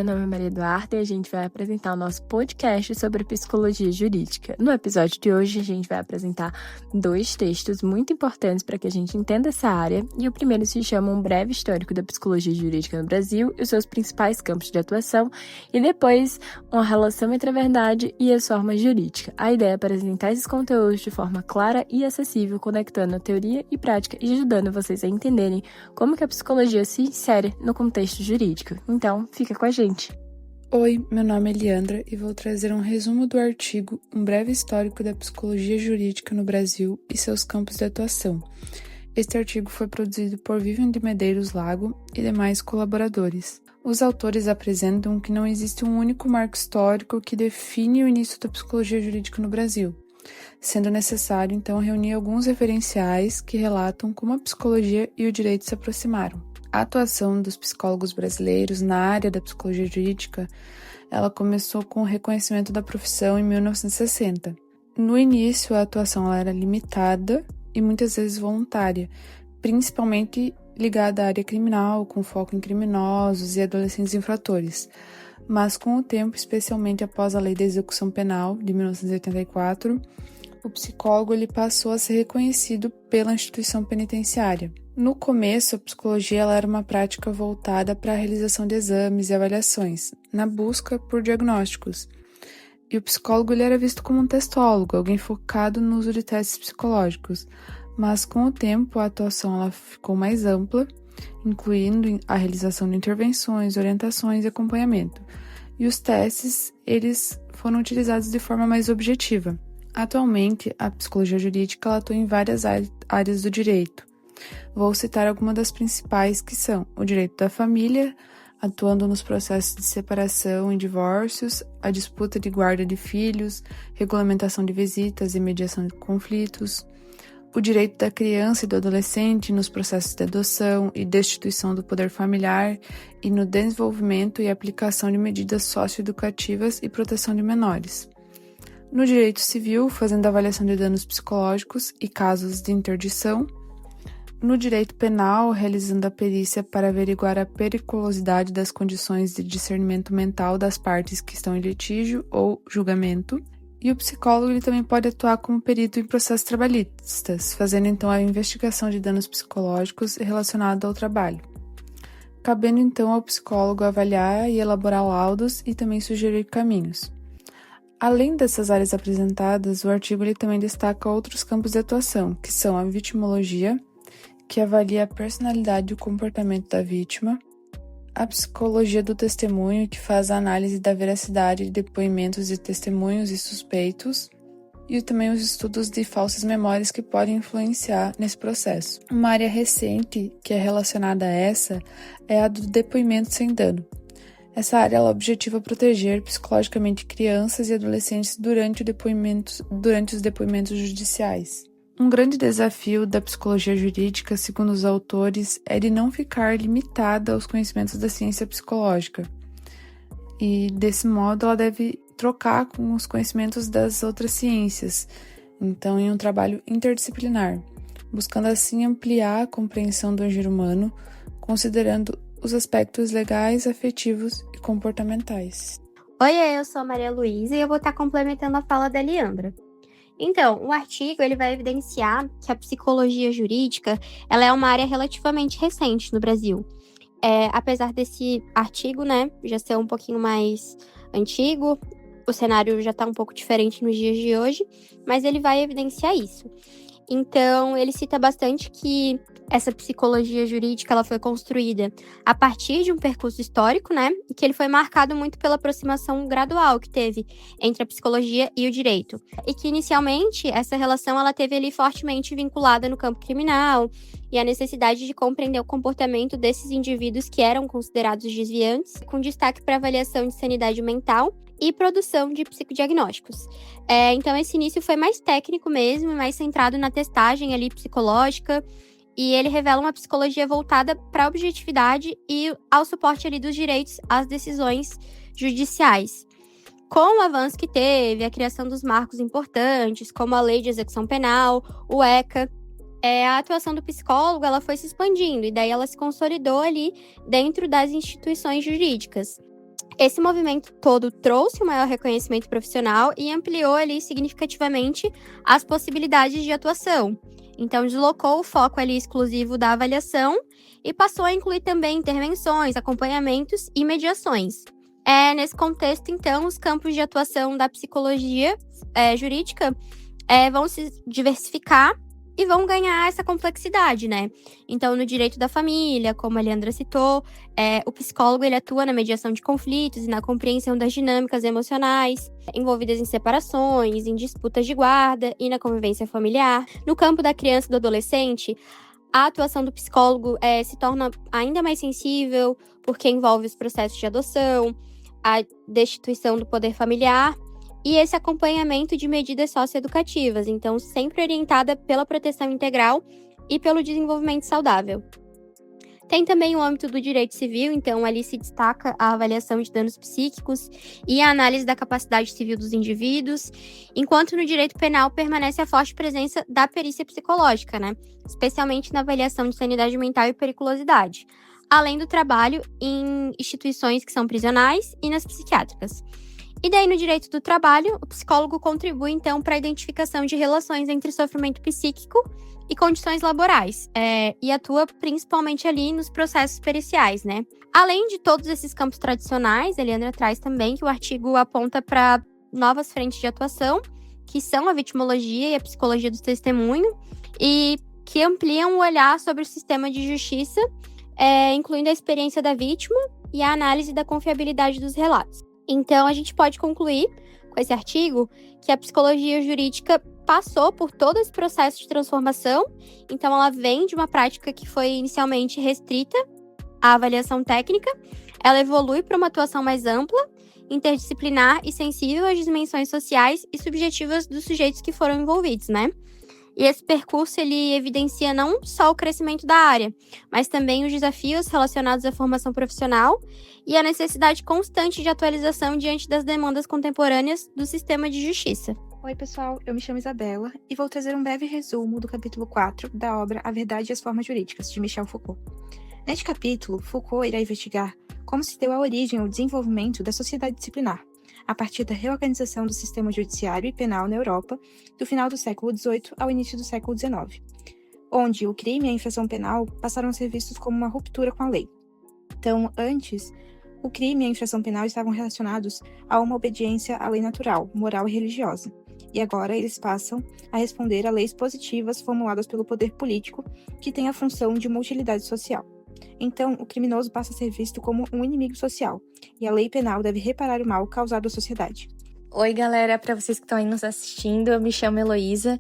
nome é Maria Eduarda e a gente vai apresentar o nosso podcast sobre psicologia jurídica. No episódio de hoje, a gente vai apresentar 2 textos muito importantes para que a gente entenda essa área, e o primeiro se chama Um Breve Histórico da Psicologia Jurídica no Brasil e os seus principais campos de atuação, e depois, Uma Relação entre a Verdade e as Formas Jurídicas. A ideia é apresentar esses conteúdos de forma clara e acessível, conectando a teoria e prática e ajudando vocês a entenderem como que a psicologia se insere no contexto jurídico. Então, fica com a gente! Oi, meu nome é Leandra e vou trazer um resumo do artigo Um Breve Histórico da Psicologia Jurídica no Brasil e seus campos de atuação. Este artigo foi produzido por Vivian de Medeiros Lago e demais colaboradores. Os autores apresentam que não existe um único marco histórico que define o início da psicologia jurídica no Brasil, sendo necessário, então, reunir alguns referenciais que relatam como a psicologia e o direito se aproximaram. A atuação dos psicólogos brasileiros na área da psicologia jurídica, ela começou com o reconhecimento da profissão em 1960. No início, a atuação ela era limitada e muitas vezes voluntária, principalmente ligada à área criminal, com foco em criminosos e adolescentes infratores. Mas com o tempo, especialmente após a Lei da Execução Penal de 1984, o psicólogo ele passou a ser reconhecido pela instituição penitenciária. No começo, a psicologia ela era uma prática voltada para a realização de exames e avaliações, na busca por diagnósticos. E o psicólogo ele era visto como um testólogo, alguém focado no uso de testes psicológicos. Mas com o tempo, a atuação ela ficou mais ampla, incluindo a realização de intervenções, orientações e acompanhamento. E os testes eles foram utilizados de forma mais objetiva. Atualmente, a psicologia jurídica ela atua em várias áreas do direito. Vou citar algumas das principais, que são o direito da família, atuando nos processos de separação e divórcios, a disputa de guarda de filhos, regulamentação de visitas e mediação de conflitos, o direito da criança e do adolescente nos processos de adoção e destituição do poder familiar e no desenvolvimento e aplicação de medidas socioeducativas e proteção de menores. No direito civil, fazendo avaliação de danos psicológicos e casos de interdição. No direito penal, realizando a perícia para averiguar a periculosidade das condições de discernimento mental das partes que estão em litígio ou julgamento. E o psicólogo ele também pode atuar como perito em processos trabalhistas, fazendo então a investigação de danos psicológicos relacionados ao trabalho. Cabendo então ao psicólogo avaliar e elaborar laudos e também sugerir caminhos. Além dessas áreas apresentadas, o artigo ele também destaca outros campos de atuação, que são a vitimologia, que avalia a personalidade e o comportamento da vítima, a psicologia do testemunho, que faz a análise da veracidade de depoimentos de testemunhos e suspeitos, e também os estudos de falsas memórias que podem influenciar nesse processo. Uma área recente que é relacionada a essa é a do depoimento sem dano. Essa área ela objetiva proteger psicologicamente crianças e adolescentes durante os depoimentos judiciais. Um grande desafio da psicologia jurídica, segundo os autores, é de não ficar limitada aos conhecimentos da ciência psicológica. E, desse modo, ela deve trocar com os conhecimentos das outras ciências, então em um trabalho interdisciplinar, buscando assim ampliar a compreensão do agir humano, considerando os aspectos legais, afetivos e comportamentais. Oi, eu sou a Maria Luísa e eu vou estar complementando a fala da Leandra. Então, o artigo ele vai evidenciar que a psicologia jurídica ela é uma área relativamente recente no Brasil. Apesar desse artigo, já ser um pouquinho mais antigo, o cenário já está um pouco diferente nos dias de hoje, mas ele vai evidenciar isso. Então, ele cita bastante que essa psicologia jurídica ela foi construída a partir de um percurso histórico, e que ele foi marcado muito pela aproximação gradual que teve entre a psicologia e o direito. E que, inicialmente, essa relação ela teve ali fortemente vinculada no campo criminal e a necessidade de compreender o comportamento desses indivíduos que eram considerados desviantes, com destaque para avaliação de sanidade mental e produção de psicodiagnósticos. Então, esse início foi mais técnico mesmo, mais centrado na testagem ali psicológica, e ele revela uma psicologia voltada para a objetividade e ao suporte ali dos direitos às decisões judiciais. Com o avanço que teve, a criação dos marcos importantes, como a Lei de Execução Penal, o ECA, a atuação do psicólogo ela foi se expandindo, e daí ela se consolidou ali dentro das instituições jurídicas. Esse movimento todo trouxe um maior reconhecimento profissional e ampliou ali significativamente as possibilidades de atuação. Então, deslocou o foco ali exclusivo da avaliação e passou a incluir também intervenções, acompanhamentos e mediações. Nesse contexto, então, os campos de atuação da psicologia jurídica vão se diversificar e vão ganhar essa complexidade, né? Então, no direito da família, como a Leandra citou, o psicólogo ele atua na mediação de conflitos e na compreensão das dinâmicas emocionais envolvidas em separações, em disputas de guarda e na convivência familiar. No campo da criança e do adolescente, a atuação do psicólogo se torna ainda mais sensível, porque envolve os processos de adoção, a destituição do poder familiar e esse acompanhamento de medidas socioeducativas, então sempre orientada pela proteção integral e pelo desenvolvimento saudável. Tem também o âmbito do direito civil, então ali se destaca a avaliação de danos psíquicos e a análise da capacidade civil dos indivíduos, enquanto no direito penal permanece a forte presença da perícia psicológica, né? Especialmente na avaliação de sanidade mental e periculosidade, além do trabalho em instituições que são prisionais e nas psiquiátricas. E daí, no direito do trabalho, o psicólogo contribui, então, para a identificação de relações entre sofrimento psíquico e condições laborais, e atua principalmente ali nos processos periciais, né? Além de todos esses campos tradicionais, a Leandra traz também que o artigo aponta para novas frentes de atuação, que são a vitimologia e a psicologia do testemunho, e que ampliam o olhar sobre o sistema de justiça, incluindo a experiência da vítima e a análise da confiabilidade dos relatos. Então, a gente pode concluir com esse artigo que a psicologia jurídica passou por todo esse processo de transformação. Então, ela vem de uma prática que foi inicialmente restrita à avaliação técnica, ela evolui para uma atuação mais ampla, interdisciplinar e sensível às dimensões sociais e subjetivas dos sujeitos que foram envolvidos, né? E esse percurso, ele evidencia não só o crescimento da área, mas também os desafios relacionados à formação profissional e a necessidade constante de atualização diante das demandas contemporâneas do sistema de justiça. Oi, pessoal, eu me chamo Isabela e vou trazer um breve resumo do capítulo 4 da obra A Verdade e as Formas Jurídicas, de Michel Foucault. Neste capítulo, Foucault irá investigar como se deu a origem ou desenvolvimento da sociedade disciplinar, a partir da reorganização do sistema judiciário e penal na Europa, do final do século XVIII ao início do século XIX, onde o crime e a infração penal passaram a ser vistos como uma ruptura com a lei. Então, antes, o crime e a infração penal estavam relacionados a uma obediência à lei natural, moral e religiosa, e agora eles passam a responder a leis positivas formuladas pelo poder político, que tem a função de uma utilidade social. Então, o criminoso passa a ser visto como um inimigo social, e a lei penal deve reparar o mal causado à sociedade. Oi, galera, para vocês que estão aí nos assistindo, eu me chamo Heloísa,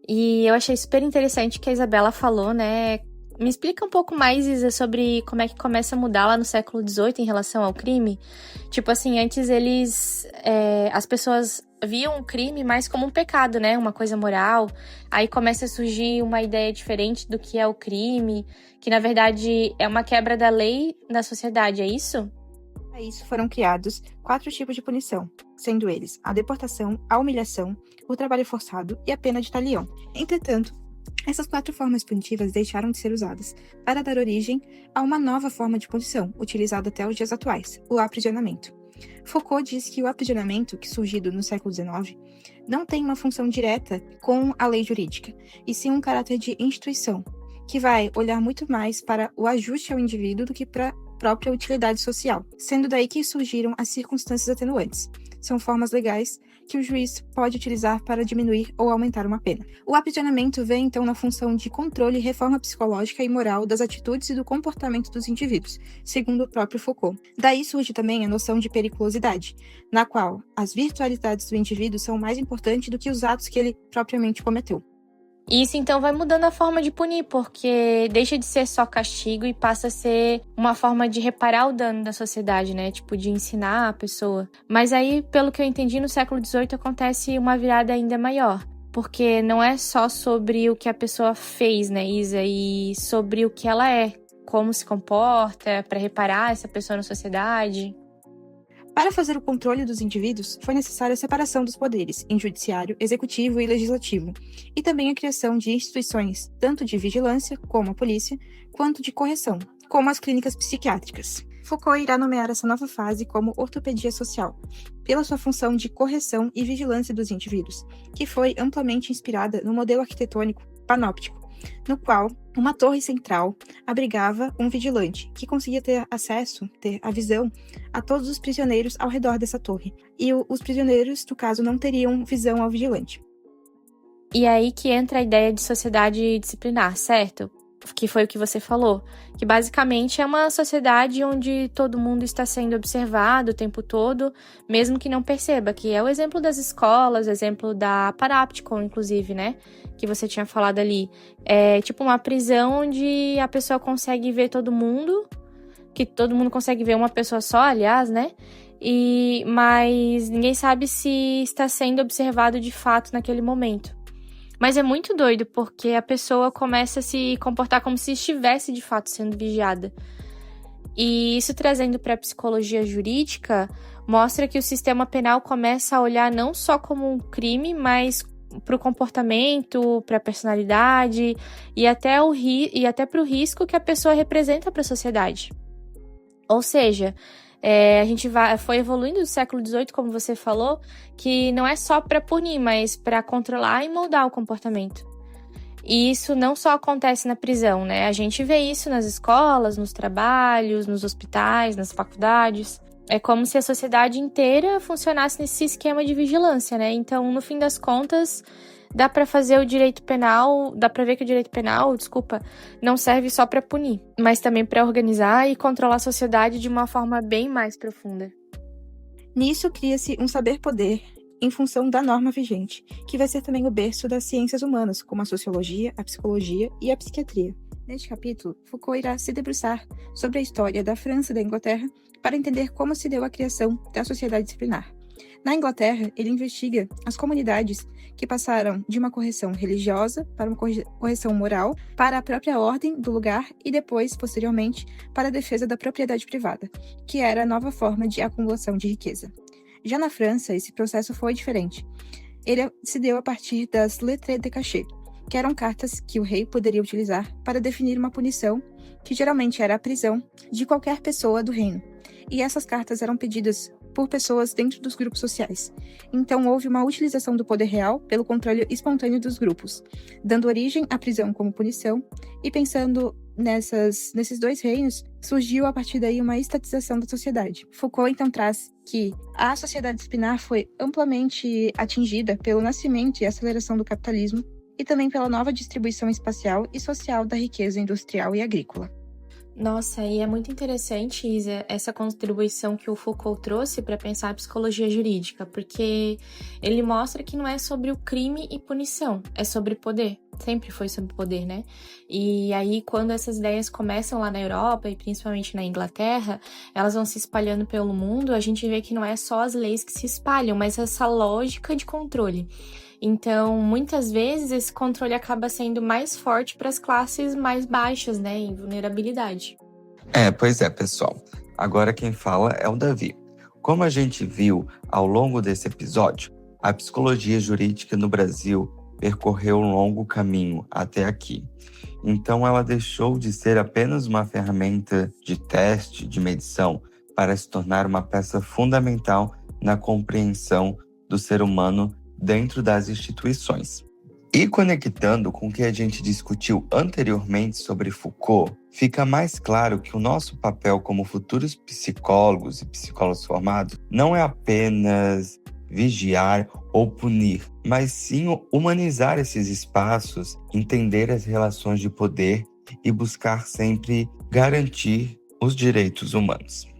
e eu achei super interessante o que a Isabela falou, né? Me explica um pouco mais, Isa, sobre como é que começa a mudar lá no século XVIII em relação ao crime. Tipo assim, antes as pessoas viam o crime mais como um pecado, né? Uma coisa moral. Aí começa a surgir uma ideia diferente do que é o crime, que na verdade é uma quebra da lei na sociedade, é isso? Para isso foram criados 4 tipos de punição, sendo eles a deportação, a humilhação, o trabalho forçado e a pena de talião. Entretanto, essas 4 formas punitivas deixaram de ser usadas para dar origem a uma nova forma de punição, utilizada até os dias atuais, o aprisionamento. Foucault diz que o aprisionamento, que surgido no século XIX, não tem uma função direta com a lei jurídica, e sim um caráter de instituição, que vai olhar muito mais para o ajuste ao indivíduo do que para a própria utilidade social, sendo daí que surgiram as circunstâncias atenuantes. São formas legais que o juiz pode utilizar para diminuir ou aumentar uma pena. O aprisionamento vem, então, na função de controle e reforma psicológica e moral das atitudes e do comportamento dos indivíduos, segundo o próprio Foucault. Daí surge também a noção de periculosidade, na qual as virtualidades do indivíduo são mais importantes do que os atos que ele propriamente cometeu. Isso então vai mudando a forma de punir, porque deixa de ser só castigo e passa a ser uma forma de reparar o dano da sociedade, né? Tipo, de ensinar a pessoa. Mas aí, pelo que eu entendi, no século XVIII acontece uma virada ainda maior. Porque não é só sobre o que a pessoa fez, né, Isa? E sobre o que ela é. Como se comporta, para reparar essa pessoa na sociedade. Para fazer o controle dos indivíduos, foi necessária a separação dos poderes, em judiciário, executivo e legislativo, e também a criação de instituições, tanto de vigilância, como a polícia, quanto de correção, como as clínicas psiquiátricas. Foucault irá nomear essa nova fase como ortopedia social, pela sua função de correção e vigilância dos indivíduos, que foi amplamente inspirada no modelo arquitetônico panóptico, no qual uma torre central abrigava um vigilante, que conseguia ter a visão a todos os prisioneiros ao redor dessa torre, e os prisioneiros, no caso, não teriam visão ao vigilante. E aí que entra a ideia de sociedade disciplinar, certo? Que foi o que você falou, que basicamente é uma sociedade onde todo mundo está sendo observado o tempo todo, mesmo que não perceba, que é o exemplo das escolas, o exemplo da Paráptico, inclusive, né, que você tinha falado ali. É tipo uma prisão onde a pessoa consegue ver todo mundo, que todo mundo consegue ver uma pessoa só, aliás, né, mas ninguém sabe se está sendo observado de fato naquele momento. Mas é muito doido, porque a pessoa começa a se comportar como se estivesse, de fato, sendo vigiada. E isso, trazendo para a psicologia jurídica, mostra que o sistema penal começa a olhar não só como um crime, mas para o comportamento, para a personalidade e até para o risco que a pessoa representa para a sociedade. Ou seja, a gente foi evoluindo do século XVIII, como você falou, que não é só para punir, mas para controlar e moldar o comportamento. E isso não só acontece na prisão, né? A gente vê isso nas escolas, nos trabalhos, nos hospitais, nas faculdades. É como se a sociedade inteira funcionasse nesse esquema de vigilância, né? Então, no fim das contas, dá para ver que o direito penal, não serve só para punir, mas também para organizar e controlar a sociedade de uma forma bem mais profunda. Nisso cria-se um saber-poder em função da norma vigente, que vai ser também o berço das ciências humanas, como a sociologia, a psicologia e a psiquiatria. Neste capítulo, Foucault irá se debruçar sobre a história da França e da Inglaterra para entender como se deu a criação da sociedade disciplinar. Na Inglaterra, ele investiga as comunidades que passaram de uma correção religiosa para uma correção moral, para a própria ordem do lugar e depois, posteriormente, para a defesa da propriedade privada, que era a nova forma de acumulação de riqueza. Já na França, esse processo foi diferente. Ele se deu a partir das lettres de cachet, que eram cartas que o rei poderia utilizar para definir uma punição, que geralmente era a prisão de qualquer pessoa do reino. E essas cartas eram pedidas por pessoas dentro dos grupos sociais. Então, houve uma utilização do poder real pelo controle espontâneo dos grupos, dando origem à prisão como punição, e pensando nesses dois reinos, surgiu a partir daí uma estatização da sociedade. Foucault, então, traz que a sociedade disciplinar foi amplamente atingida pelo nascimento e aceleração do capitalismo e também pela nova distribuição espacial e social da riqueza industrial e agrícola. Nossa, e é muito interessante, Isa, essa contribuição que o Foucault trouxe para pensar a psicologia jurídica, porque ele mostra que não é sobre o crime e punição, é sobre poder. Sempre foi sobre poder, né? E aí, quando essas ideias começam lá na Europa, e principalmente na Inglaterra, elas vão se espalhando pelo mundo, a gente vê que não é só as leis que se espalham, mas essa lógica de controle. Então, muitas vezes, esse controle acaba sendo mais forte para as classes mais baixas, né, em vulnerabilidade. Pois é, pessoal. Agora quem fala é o Davi. Como a gente viu ao longo desse episódio, a psicologia jurídica no Brasil percorreu um longo caminho até aqui. Então, ela deixou de ser apenas uma ferramenta de teste, de medição, para se tornar uma peça fundamental na compreensão do ser humano dentro das instituições. E conectando com o que a gente discutiu anteriormente sobre Foucault, fica mais claro que o nosso papel como futuros psicólogos e psicólogos formados não é apenas vigiar ou punir, mas sim humanizar esses espaços, entender as relações de poder e buscar sempre garantir os direitos humanos.